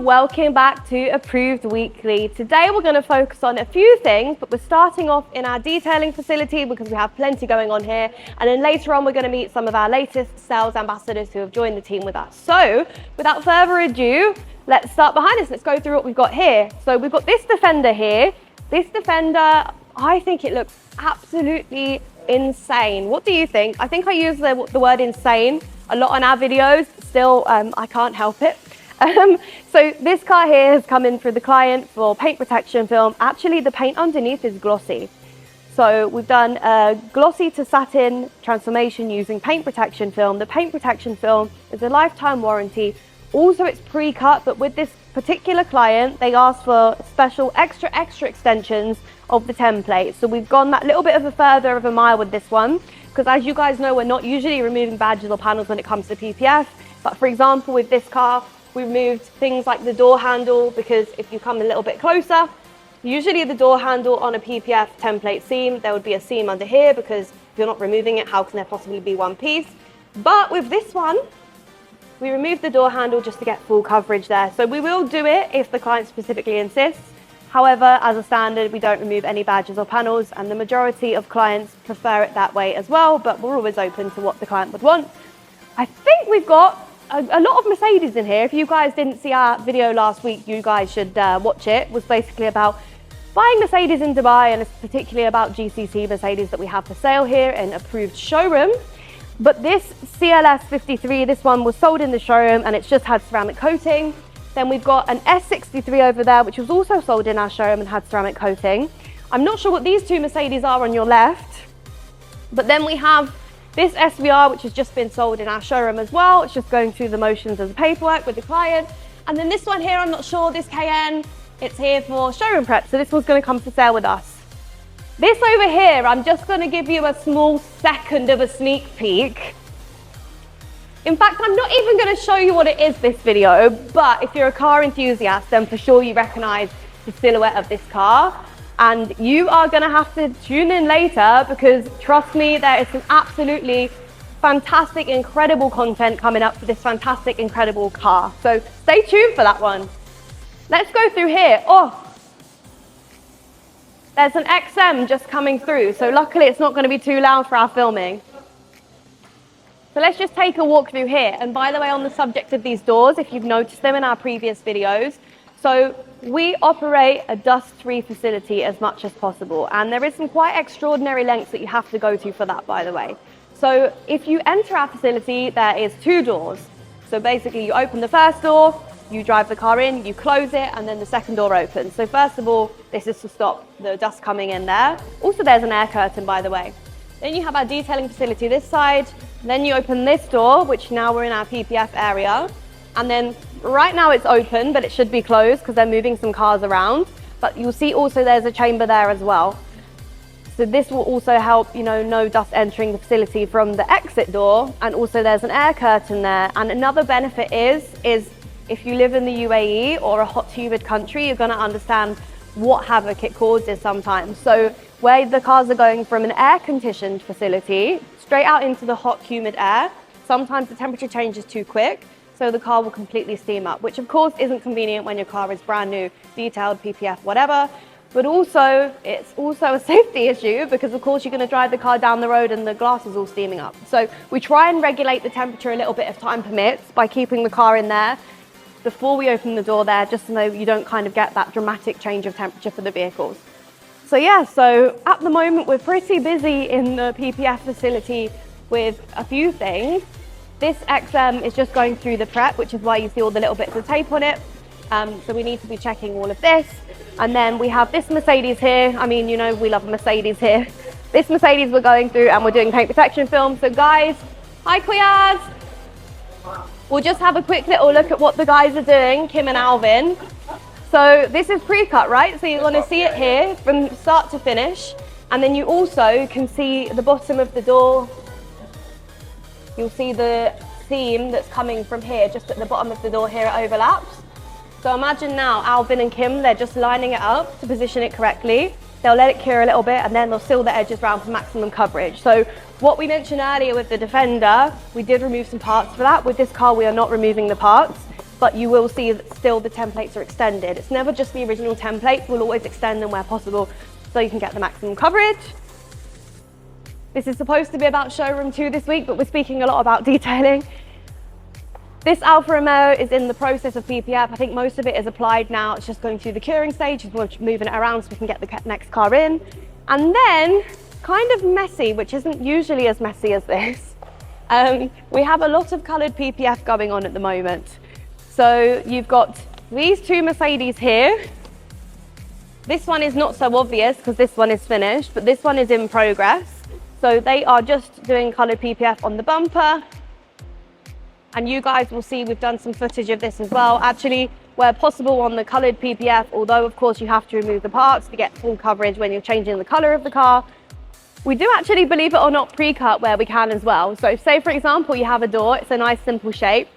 everyone, welcome back to Approved Weekly. Today we're going to focus on a few things, but we're starting off in our detailing facility because we have plenty going on here, and then later on we're going to meet some of our latest sales ambassadors who have joined the team with us. So without further ado, let's start behind us. Let's go through what we've got here. So we've got this Defender here. This Defender, I think it looks absolutely insane. What do you think? I think I use the word insane a lot on our videos. Still, I can't help it. So this car here has come in for the client for paint protection film. Actually, the paint underneath is glossy. So we've done a glossy to satin transformation using paint protection film. The paint protection film is a lifetime warranty. Also, it's pre-cut, but with this particular client, they asked for special extra extensions of the template. So we've gone that little bit of a further of a mile with this one, because as you guys know, we're not usually removing badges or panels when it comes to PPF. But for example, with this car, we removed things like the door handle, because if you come a little bit closer, usually the door handle on a PPF template seam, there would be a seam under here, because if you're not removing it, how can there possibly be one piece? But with this one, we removed the door handle just to get full coverage there. So we will do it if the client specifically insists. However, as a standard, we don't remove any badges or panels, and the majority of clients prefer it that way as well, but we're always open to what the client would want. I think we've got a lot of Mercedes in here. If you guys didn't see our video last week, you guys should watch it. It was basically about buying Mercedes in Dubai, and it's particularly about GCC Mercedes that we have for sale here in Approved showroom. But this CLS 53, this one was sold in the showroom and it's just had ceramic coating. Then we've got an S63 over there, which was also sold in our showroom and had ceramic coating. I'm not sure what these two Mercedes are on your left, but then we have this SVR, which has just been sold in our showroom as well. It's just going through the motions of the paperwork with the client. And then this one here, I'm not sure, this KN, it's here for showroom prep. So this one's going to come for sale with us. This over here, I'm just going to give you a small second of a sneak peek. In fact, I'm not even going to show you what it is this video, but if you're a car enthusiast, then for sure you recognize the silhouette of this car. And you are going to have to tune in later, because trust me, there is some absolutely fantastic, incredible content coming up for this fantastic, incredible car. So stay tuned for that one. Let's go through here. Oh, there's an XM just coming through. So luckily it's not going to be too loud for our filming. So let's just take a walk through here. And by the way, on the subject of these doors, if you've noticed them in our previous videos, so we operate a dust-free facility as much as possible. And there is some quite extraordinary lengths that you have to go to for that, by the way. So if you enter our facility, there is two doors. So basically you open the first door, you drive the car in, you close it, and then the second door opens. So first of all, this is to stop the dust coming in there. Also, there's an air curtain, by the way. Then you have our detailing facility this side. Then you open this door, which now we're in our PPF area. And then right now it's open, but it should be closed because they're moving some cars around. But you'll see also there's a chamber there as well. So this will also help, no dust entering the facility from the exit door. And also there's an air curtain there. And another benefit is if you live in the UAE or a hot, humid country, you're going to understand what havoc it causes sometimes. So where the cars are going from an air-conditioned facility straight out into the hot, humid air, sometimes the temperature changes too quick, so the car will completely steam up, which of course isn't convenient when your car is brand new, detailed, PPF, whatever. But also, it's also a safety issue, because of course you're going to drive the car down the road and the glass is all steaming up. So we try and regulate the temperature a little bit if time permits by keeping the car in there before we open the door there, just so you don't kind of get that dramatic change of temperature for the vehicles. So yeah, so at the moment we're pretty busy in the PPF facility with a few things. This XM is just going through the prep, which is why you see all the little bits of tape on it. So we need to be checking all of this. And then we have this Mercedes here. I mean, we love a Mercedes here. This Mercedes we're going through and we're doing paint protection film. So guys, hi Quiyaz. We'll just have a quick little look at what the guys are doing, Kim and Alvin. So this is pre-cut, right? So you're going to see it here from start to finish. And then you also can see the bottom of the door. You'll see the seam that's coming from here, just at the bottom of the door here, it overlaps. So imagine now Alvin and Kim, they're just lining it up to position it correctly. They'll let it cure a little bit and then they'll seal the edges around for maximum coverage. So what we mentioned earlier with the Defender, we did remove some parts for that. With this car, we are not removing the parts. but you will see that still the templates are extended. It's never just the original templates, we'll always extend them where possible so you can get the maximum coverage. This is supposed to be about showroom 2 this week, but we're speaking a lot about detailing. This Alfa Romeo is in the process of PPF. I think most of it is applied now. It's just going through the curing stage. We're moving it around so we can get the next car in. And then, kind of messy, which isn't usually as messy as this, we have a lot of coloured PPF going on at the moment. So you've got these 2 Mercedes here. This one is not so obvious because this one is finished, but this one is in progress. So they are just doing coloured PPF on the bumper. And you guys will see we've done some footage of this as well. Actually, where possible on the coloured PPF, although of course you have to remove the parts to get full coverage when you're changing the colour of the car, we do actually, believe it or not, pre-cut where we can as well. So say for example you have a door, it's a nice simple shape,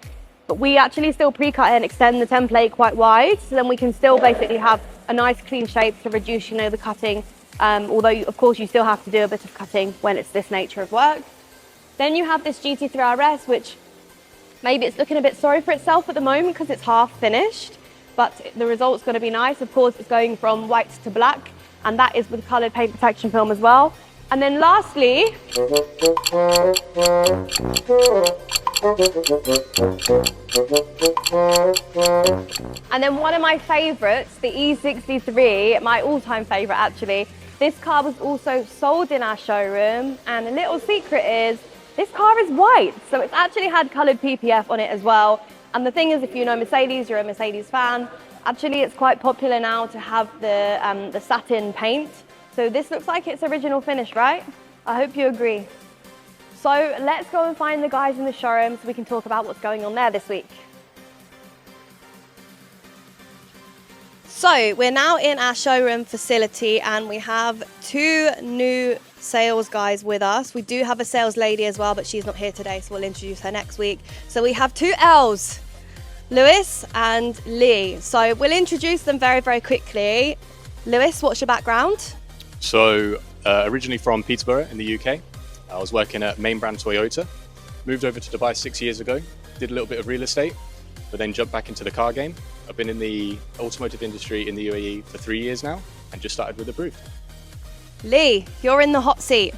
but we actually still pre-cut it and extend the template quite wide, so then we can still basically have a nice clean shape to reduce, you know, the cutting, although of course you still have to do a bit of cutting when it's this nature of work. Then you have this GT3 RS, which maybe it's looking a bit sorry for itself at the moment because it's half finished, but the result's going to be nice. Of course, it's going from white to black, and that is with coloured paint protection film as well. And then lastly, and then one of my favourites, the E63, my all-time favourite actually. This car was also sold in our showroom, and a little secret is, this car is white, so it's actually had coloured PPF on it as well. And the thing is, if you know Mercedes, you're a Mercedes fan, actually it's quite popular now to have the satin paint. So this looks like its original finish, right? I hope you agree. So let's go and find the guys in the showroom so we can talk about what's going on there this week. So we're now in our showroom facility and we have 2 new sales guys with us. We do have a sales lady as well, but she's not here today, so we'll introduce her next week. So we have 2 L's, Lewis and Lee. So we'll introduce them very, very quickly. Lewis, what's your background? So originally from Peterborough in the UK. I was working at main brand Toyota. Moved over to Dubai 6 years ago. Did a little bit of real estate, but then jumped back into the car game. I've been in the automotive industry in the UAE for 3 years now and just started with Approved. Lee, you're in the hot seat.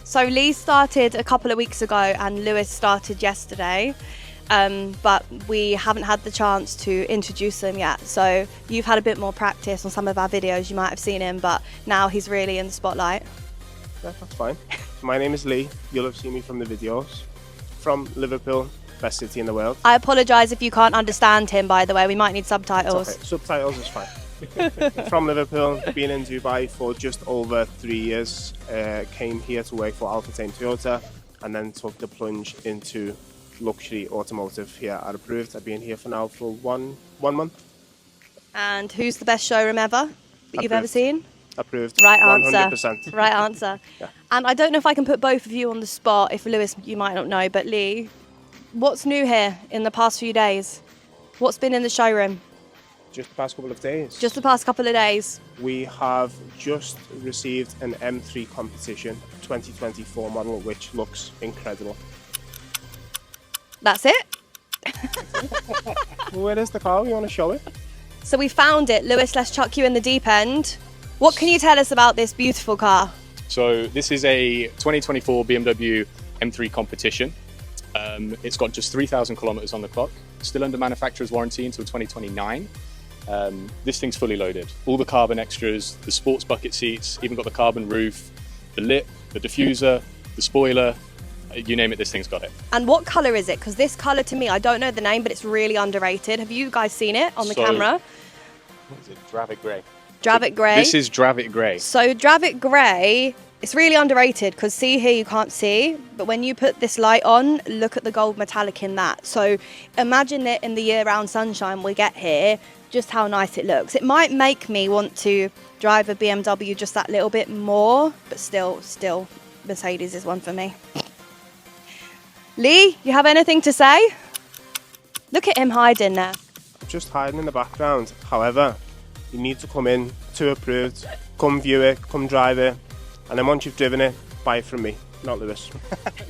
So Lee started a couple of weeks ago and Lewis started yesterday, but we haven't had the chance to introduce them yet. So you've had a bit more practice on some of our videos, you might have seen him, but now he's really in the spotlight. Yeah, that's fine. My name is Lee. You'll have seen me from the videos. From Liverpool, best city in the world. I apologise if you can't understand him, by the way. We might need subtitles. Okay. Subtitles is fine. From Liverpool, been in Dubai for just over 3 years. Came here to work for Alpha Toyota and then took the plunge into luxury automotive here at Approved. I've been here for now for one month. And who's the best showroom ever that you've ever seen? Approved. Right answer. 100%. Right answer. Yeah. And I don't know if I can put both of you on the spot. If Lewis, you might not know, but Lee, what's new here in the past few days? What's been in the showroom? Just the past couple of days. Just the past couple of days. We have just received an M3 competition 2024 model, which looks incredible. That's it? Where is the car? You want to show it? So we found it. Lewis, let's chuck you in the deep end. What can you tell us about this beautiful car? So this is a 2024 BMW M3 competition. It's got just 3,000 kilometers on the clock, still under manufacturer's warranty until 2029. This thing's fully loaded. All the carbon extras, the sports bucket seats, even got the carbon roof, the lip, the diffuser, the spoiler, you name it, this thing's got it. And what colour is it? Because this colour to me, I don't know the name, but it's really underrated. Have you guys seen it on the camera? What is it? Dravit Grey. Dravit Grey. This is Dravit Grey. So Dravit Grey, it's really underrated because see here you can't see, but when you put this light on, look at the gold metallic in that. So imagine it in the year-round sunshine we get here, just how nice it looks. It might make me want to drive a BMW just that little bit more, but still Mercedes is one for me. Lee, you have anything to say? Look at him hiding there. Just hiding in the background. However, you need to come in to Approved, come view it, come drive it, and then once you've driven it, buy it from me, not Lewis.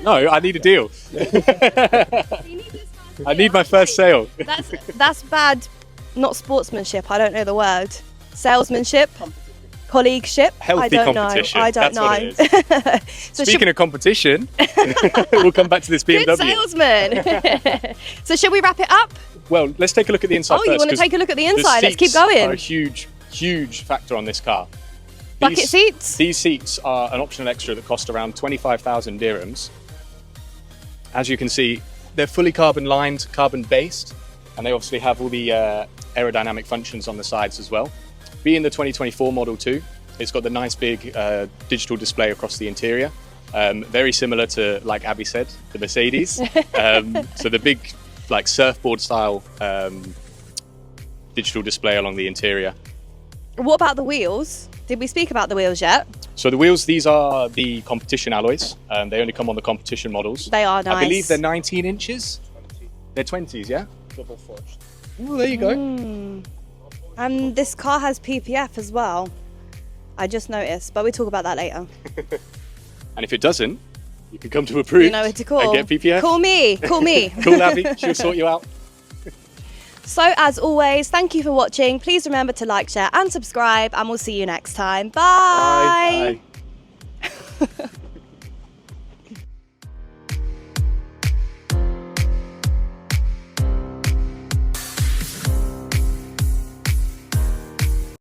No, I need a deal. You need this car I need my first sale. That's bad, not sportsmanship. I don't know the word. Salesmanship, colleagueship. Healthy I don't competition. know. I don't That's know. what it is. So Speaking of competition, we'll come back to this BMW. good salesman. So should we wrap it up? Well, let's take a look at the inside Oh, first. you want to 'cause take a look at the the inside? Let's keep seats are a going. huge factor on this car. Bucket seats. These seats are an optional extra that cost around 25,000 dirhams. As you can see, they're fully carbon lined, carbon based, and they obviously have all the aerodynamic functions on the sides as well. Being the 2024 model too, it's got the nice big digital display across the interior. Very similar to, like Abby said, the Mercedes. So the big, like surfboard style digital display along the interior. What about the wheels? Did we speak about the wheels yet? So the wheels, these are the competition alloys. They only come on the competition models. They are nice. I believe they're 19 inches. 20. They're 20s, yeah? Double forged. Oh, there you go. And this car has PPF as well. I just noticed, but we'll talk about that later. And if it doesn't, you can come to Approved You know who to call. and get PPF. Call me. Call me. Call Abby, she'll sort you out. So as always, thank you for watching. Please remember to like, share and subscribe, and we'll see you next time. Bye. Bye.